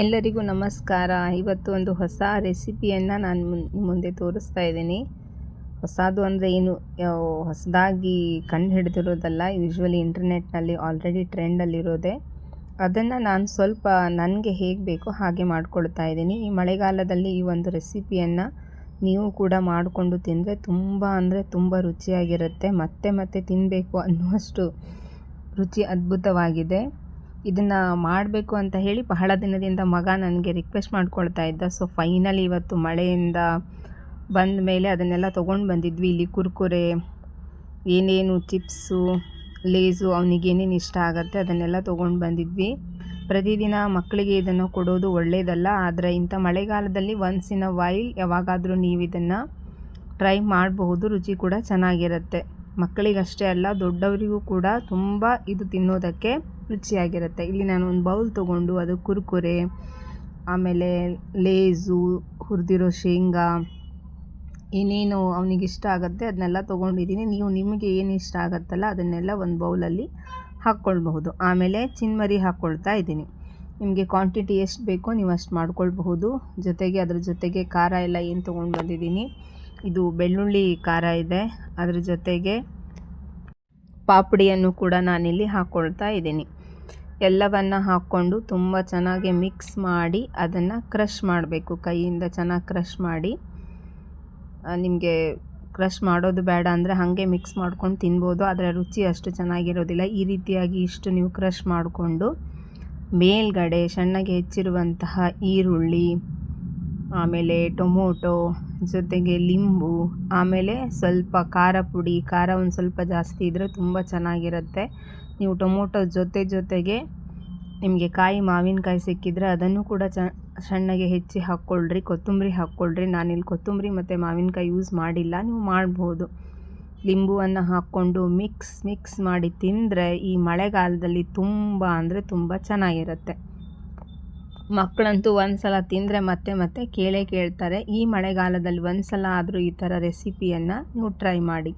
ಎಲ್ಲರಿಗೂ ನಮಸ್ಕಾರ. ಇವತ್ತು ಒಂದು ಹೊಸ ರೆಸಿಪಿಯನ್ನು ನಾನು ಮುಂದೆ ತೋರಿಸ್ತಾ ಇದ್ದೀನಿ. ಹೊಸದು ಅಂದರೆ ಏನು ಹೊಸದಾಗಿ ಕಂಡು ಹಿಡಿದಿರೋದಲ್ಲ, ಯೂಶ್ವಲಿ ಇಂಟರ್ನೆಟ್ನಲ್ಲಿ ಆಲ್ರೆಡಿ ಟ್ರೆಂಡಲ್ಲಿರೋದೆ. ಅದನ್ನು ನಾನು ಸ್ವಲ್ಪ ನನಗೆ ಹೇಗೆ ಬೇಕೋ ಹಾಗೆ ಮಾಡ್ಕೊಳ್ತಾ ಇದ್ದೀನಿ. ಈ ಮಳೆಗಾಲದಲ್ಲಿ ಈ ಒಂದು ರೆಸಿಪಿಯನ್ನು ನೀವು ಕೂಡ ಮಾಡಿಕೊಂಡು ತಿಂದರೆ ತುಂಬ ರುಚಿಯಾಗಿರುತ್ತೆ. ಮತ್ತೆ ಮತ್ತೆ ತಿನ್ನಬೇಕು ಅನ್ನುವಷ್ಟು ರುಚಿ ಅದ್ಭುತವಾಗಿದೆ. ಇದನ್ನು ಮಾಡಬೇಕು ಅಂತ ಹೇಳಿ ಬಹಳ ದಿನದಿಂದ ಮಗ ನನಗೆ ರಿಕ್ವೆಸ್ಟ್ ಮಾಡ್ಕೊಳ್ತಾ ಇದ್ದ. ಸೊ ಫೈನಲಿ ಇವತ್ತು ಮಳೆಯಿಂದ ಬಂದ ಮೇಲೆ ಅದನ್ನೆಲ್ಲ ತೊಗೊಂಡು ಬಂದಿದ್ವಿ. ಇಲ್ಲಿ ಕುರ್ಕುರೆ, ಏನೇನು ಚಿಪ್ಸು, ಲೇಸು, ಅವನಿಗೆ ಏನೇನು ಇಷ್ಟ ಆಗುತ್ತೆ ಅದನ್ನೆಲ್ಲ ತೊಗೊಂಡು ಬಂದಿದ್ವಿ. ಪ್ರತಿದಿನ ಮಕ್ಕಳಿಗೆ ಇದನ್ನು ಕೊಡೋದು ಒಳ್ಳೆಯದಲ್ಲ, ಆದರೆ ಇಂಥ ಮಳೆಗಾಲದಲ್ಲಿ ಒನ್ಸ್ ಇನ್ ಅ ವೈಲ್ ಯಾವಾಗಾದರೂ ನೀವು ಇದನ್ನು ಟ್ರೈ ಮಾಡಬಹುದು. ರುಚಿ ಕೂಡ ಚೆನ್ನಾಗಿರುತ್ತೆ. ಮಕ್ಕಳಿಗಷ್ಟೇ ಅಲ್ಲ, ದೊಡ್ಡವರಿಗೂ ಕೂಡ ತುಂಬ ಇದು ತಿನ್ನೋದಕ್ಕೆ ರುಚಿಯಾಗಿರುತ್ತೆ. ಇಲ್ಲಿ ನಾನು ಒಂದು ಬೌಲ್ ತೊಗೊಂಡು ಅದು ಕುರ್ಕುರೆ, ಆಮೇಲೆ ಲೇಸು, ಹುರಿದಿರೋ ಶೇಂಗಾ, ಏನೇನು ಅವನಿಗೆ ಇಷ್ಟ ಆಗುತ್ತೆ ಅದನ್ನೆಲ್ಲ ತೊಗೊಂಡಿದ್ದೀನಿ. ನೀವು ನಿಮಗೆ ಏನು ಇಷ್ಟ ಆಗುತ್ತಲ್ಲ ಅದನ್ನೆಲ್ಲ ಒಂದು ಬೌಲಲ್ಲಿ ಹಾಕ್ಕೊಳ್ಬಹುದು. ಆಮೇಲೆ ಚಿನ್ಮರಿ ಹಾಕ್ಕೊಳ್ತಾ ಇದ್ದೀನಿ. ನಿಮಗೆ ಕ್ವಾಂಟಿಟಿ ಎಷ್ಟು ಬೇಕೋ ನೀವು ಅಷ್ಟು ಮಾಡ್ಕೊಳ್ಬಹುದು. ಜೊತೆಗೆ ಅದ್ರ ಜೊತೆಗೆ ಖಾರ ಎಲ್ಲ ಏನು ತೊಗೊಂಡು ಬಂದಿದ್ದೀನಿ, ಇದು ಬೆಳ್ಳುಳ್ಳಿ ಖಾರ ಇದೆ. ಅದ್ರ ಜೊತೆಗೆ ಪಾಪಡಿಯನ್ನು ಕೂಡ ನಾನಿಲ್ಲಿ ಹಾಕ್ಕೊಳ್ತಾ ಇದ್ದೀನಿ. ಎಲ್ಲವನ್ನು ಹಾಕ್ಕೊಂಡು ತುಂಬ ಚೆನ್ನಾಗಿ ಮಿಕ್ಸ್ ಮಾಡಿ ಅದನ್ನು ಕ್ರಷ್ ಮಾಡಬೇಕು. ಕೈಯಿಂದ ಚೆನ್ನಾಗಿ ಕ್ರಷ್ ಮಾಡಿ, ನಿಮಗೆ ಕ್ರಷ್ ಮಾಡೋದು ಬೇಡ ಅಂದರೆ ಹಾಗೆ ಮಿಕ್ಸ್ ಮಾಡ್ಕೊಂಡು ತಿನ್ಬೋದು, ಆದರೆ ರುಚಿ ಅಷ್ಟು ಚೆನ್ನಾಗಿರೋದಿಲ್ಲ. ಈ ರೀತಿಯಾಗಿ ಇಷ್ಟು ನೀವು ಕ್ರಷ್ ಮಾಡಿಕೊಂಡು ಮೇಲ್ಗಡೆ ಸಣ್ಣಗೆ ಹೆಚ್ಚಿರುವಂತಹ ಈರುಳ್ಳಿ, ಆಮೇಲೆ ಟೊಮೊಟೊ, ಜೊತೆಗೆ ಲಿಂಬು, ಆಮೇಲೆ ಸ್ವಲ್ಪ ಖಾರ ಪುಡಿ. ಖಾರ ಒಂದು ಸ್ವಲ್ಪ ಜಾಸ್ತಿ ಇದ್ದರೆ ತುಂಬ ಚೆನ್ನಾಗಿರುತ್ತೆ. ನೀವು ಟೊಮೊಟೊ ಜೊತೆಗೆ ನಿಮಗೆ ಮಾವಿನಕಾಯಿ ಸಿಕ್ಕಿದರೆ ಅದನ್ನು ಕೂಡ ಸಣ್ಣಗೆ ಹೆಚ್ಚಿ ಹಾಕ್ಕೊಳ್ರಿ. ಕೊತ್ತಂಬರಿ ಹಾಕ್ಕೊಳ್ರಿ. ನಾನಿಲ್ಲಿ ಕೊತ್ತಂಬರಿ ಮತ್ತು ಮಾವಿನಕಾಯಿ ಯೂಸ್ ಮಾಡಿಲ್ಲ, ನೀವು ಮಾಡ್ಬೋದು. ಲಿಂಬುವನ್ನು ಹಾಕ್ಕೊಂಡು ಮಿಕ್ಸ್ ಮಾಡಿ ತಿಂದರೆ ಈ ಮಳೆಗಾಲದಲ್ಲಿ ತುಂಬ ಚೆನ್ನಾಗಿರುತ್ತೆ. ಮಕ್ಕಳಂತೂ ಒಂದು ಸಲ ತಿಂದರೆ ಮತ್ತೆ ಕೇಳ್ತಾರೆ. ಈ ಮಳೆಗಾಲದಲ್ಲಿ ಒಂದು ಸಲ ಆದರೂ ಈ ಥರ ರೆಸಿಪಿಯನ್ನು ನೀವು ಟ್ರೈ ಮಾಡಿ.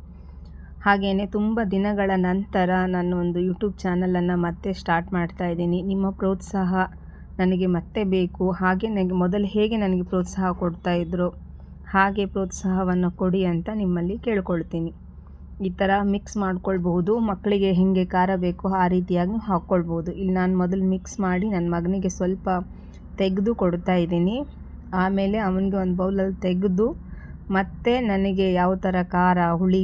ಹಾಗೆಯೇ ತುಂಬ ದಿನಗಳ ನಂತರ ನಾನು ಒಂದು ಯೂಟ್ಯೂಬ್ ಚಾನಲನ್ನು ಮತ್ತೆ ಸ್ಟಾರ್ಟ್ ಮಾಡ್ತಾ ಇದ್ದೀನಿ. ನಿಮ್ಮ ಪ್ರೋತ್ಸಾಹ ನನಗೆ ಮತ್ತೆ ಬೇಕು. ಹಾಗೆ ಮೊದಲು ಹೇಗೆ ನನಗೆ ಪ್ರೋತ್ಸಾಹ ಕೊಡ್ತಾಯಿದ್ರು ಹಾಗೆ ಪ್ರೋತ್ಸಾಹವನ್ನು ಕೊಡಿ ಅಂತ ನಿಮ್ಮಲ್ಲಿ ಕೇಳ್ಕೊಳ್ತೀನಿ. ಈ ಥರ ಮಿಕ್ಸ್ ಮಾಡ್ಕೊಳ್ಬಹುದು. ಮಕ್ಕಳಿಗೆ ಹೇಗೆ ಖಾರ ಬೇಕೋ ಆ ರೀತಿಯಾಗಿ ಹಾಕ್ಕೊಳ್ಬೋದು. ಇಲ್ಲಿ ನಾನು ಮೊದಲು ಮಿಕ್ಸ್ ಮಾಡಿ ನನ್ನ ಮಗನಿಗೆ ಸ್ವಲ್ಪ ತೆಗೆದು ಕೊಡ್ತಾ ಇದ್ದೀನಿ. ಆಮೇಲೆ ಅವನಿಗೆ ಒಂದು ಬೌಲಲ್ಲಿ ತೆಗೆದು ಮತ್ತೆ ನನಗೆ ಯಾವ ಥರ ಖಾರ, ಹುಳಿ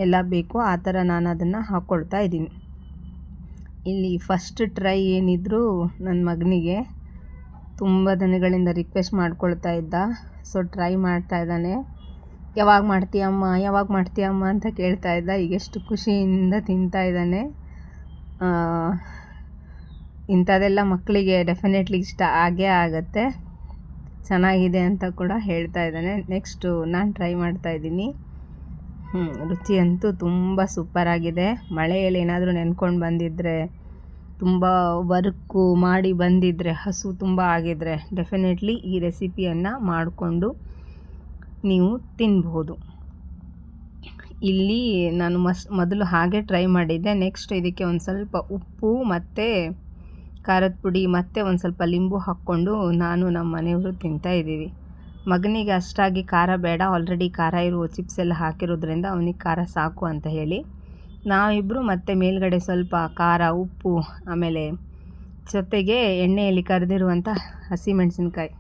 ಎಲ್ಲ ಬೇಕೋ ಆ ಥರ ನಾನು ಅದನ್ನು ಹಾಕ್ಕೊಳ್ತಾ ಇದ್ದೀನಿ. ಇಲ್ಲಿ ಫಸ್ಟ್ ಟ್ರೈ ಏನಿದ್ರು ನನ್ನ ಮಗನಿಗೆ ತುಂಬ ದಿನಗಳಿಂದ ರಿಕ್ವೆಸ್ಟ್ ಮಾಡ್ಕೊಳ್ತಾ ಇದ್ದ. ಸೊ ಟ್ರೈ ಮಾಡ್ತಾ ಇದ್ದಾನೆ. ಯಾವಾಗ ಮಾಡ್ತೀಯಮ್ಮ ಅಂತ ಕೇಳ್ತಾ ಇದ್ದ. ಈಗ ಎಷ್ಟು ಖುಷಿಯಿಂದ ತಿಂತಾ ಇದ್ದಾನೆ. ಇಂಥದ್ದೆಲ್ಲ ಮಕ್ಕಳಿಗೆ ಡೆಫಿನೆಟ್ಲಿ ಇಷ್ಟ ಆಗೇ ಆಗುತ್ತೆ. ಚೆನ್ನಾಗಿದೆ ಅಂತ ಕೂಡ ಹೇಳ್ತಾ ಇದ್ದಾನೆ. ನೆಕ್ಸ್ಟು ನಾನು ಟ್ರೈ ಮಾಡ್ತಾ ಇದ್ದೀನಿ. ರುಚಿ ಅಂತೂ ತುಂಬ ಸೂಪರಾಗಿದೆ. ಮಳೆಯಲ್ಲಿ ಏನಾದರೂ ನೆನ್ಕೊಂಡು ಬಂದಿದ್ದರೆ, ತುಂಬ ವರ್ಕು ಮಾಡಿ ಬಂದಿದ್ದರೆ, ಹಸು ತುಂಬ ಆಗಿದ್ದರೆ ಡೆಫಿನೆಟ್ಲಿ ಈ ರೆಸಿಪಿಯನ್ನು ಮಾಡಿಕೊಂಡು ನೀವು ತಿನ್ಬಹುದು. ಇಲ್ಲಿ ನಾನು ಮೊದಲು ಹಾಗೆ ಟ್ರೈ ಮಾಡಿದ್ದೆ. ನೆಕ್ಸ್ಟ್ ಇದಕ್ಕೆ ಒಂದು ಸ್ವಲ್ಪ ಉಪ್ಪು ಮತ್ತು ಖಾರದ ಪುಡಿ ಮತ್ತು ಒಂದು ಸ್ವಲ್ಪ ಲಿಂಬು ಹಾಕ್ಕೊಂಡು ನಾನು ನಮ್ಮ ಮನೆಯವರು ತಿಂತಾಯಿದ್ದೀವಿ. ಮಗನಿಗೆ ಅಷ್ಟಾಗಿ ಖಾರ ಬೇಡ, ಆಲ್ರೆಡಿ ಖಾರ ಇರುವ ಚಿಪ್ಸ್ ಎಲ್ಲ ಹಾಕಿರೋದ್ರಿಂದ ಅವನಿಗೆ ಖಾರ ಸಾಕು ಅಂತ ಹೇಳಿ ನಾವಿಬ್ಬರು ಮತ್ತೆ ಮೇಲ್ಗಡೆ ಸ್ವಲ್ಪ ಖಾರ, ಉಪ್ಪು, ಆಮೇಲೆ ಜೊತೆಗೆ ಎಣ್ಣೆಯಲ್ಲಿ ಕರೆದಿರುವಂಥ ಹಸಿಮೆಣಸಿನ್ಕಾಯಿ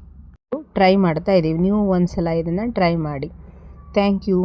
ಟ್ರೈ ಮಾಡ್ತಾ ಇದ್ದೀವಿ. ನೀವು ಒಂದು ಸಲ ಇದನ್ನು ಟ್ರೈ ಮಾಡಿ. Thank you.